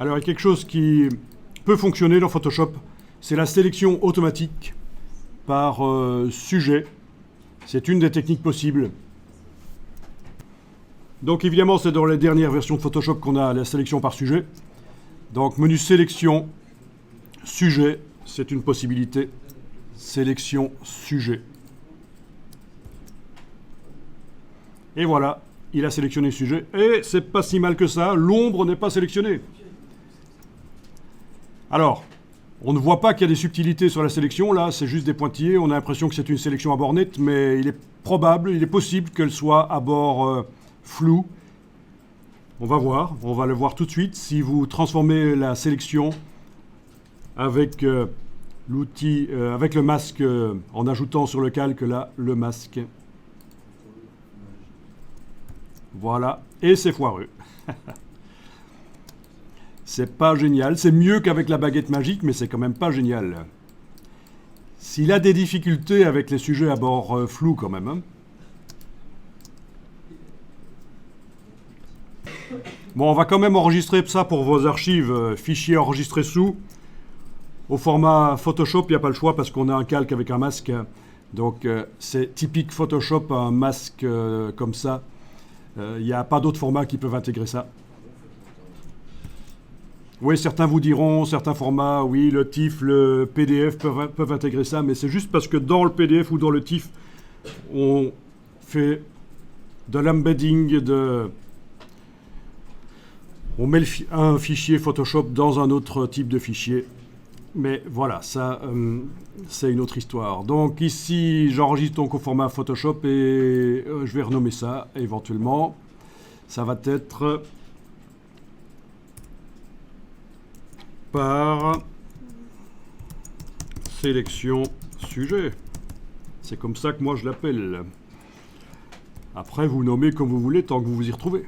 Alors, il y a quelque chose qui peut fonctionner dans Photoshop, c'est la sélection automatique par sujet. C'est une des techniques possibles. Donc évidemment, c'est dans les dernières versions de Photoshop qu'on a la sélection par sujet. Donc menu sélection, sujet, c'est une possibilité. Sélection, sujet. Et voilà, il a sélectionné le sujet. Et c'est pas si mal que ça, l'ombre n'est pas sélectionnée. Alors, on ne voit pas qu'il y a des subtilités sur la sélection, là, c'est juste des pointillés. On a l'impression que c'est une sélection à bord net, mais il est probable, il est possible qu'elle soit à bord flou. On va voir, on va le voir tout de suite. Si vous transformez la sélection avec l'outil, avec le masque, en ajoutant sur le calque, là, le masque. Voilà, et c'est foireux. C'est pas génial. C'est mieux qu'avec la baguette magique, mais c'est quand même pas génial. S'il a des difficultés avec les sujets à bord flous quand même. Hein. Bon, on va quand même enregistrer ça pour vos archives. Fichier enregistré sous. Au format Photoshop, il n'y a pas le choix parce qu'on a un calque avec un masque. Donc c'est typique Photoshop, un masque comme ça. Il n'y a pas d'autres formats qui peuvent intégrer ça. Oui, certains vous diront, certains formats, oui, le TIFF, le PDF peuvent intégrer ça, mais c'est juste parce que dans le PDF ou dans le TIFF, on fait de l'embedding, on met un fichier Photoshop dans un autre type de fichier. Mais voilà, ça, c'est une autre histoire. Donc ici, j'enregistre donc au format Photoshop et je vais renommer ça éventuellement. Ça va être par sélection sujet. C'est comme ça que moi je l'appelle. Après, vous nommez comme vous voulez tant que vous vous y retrouvez.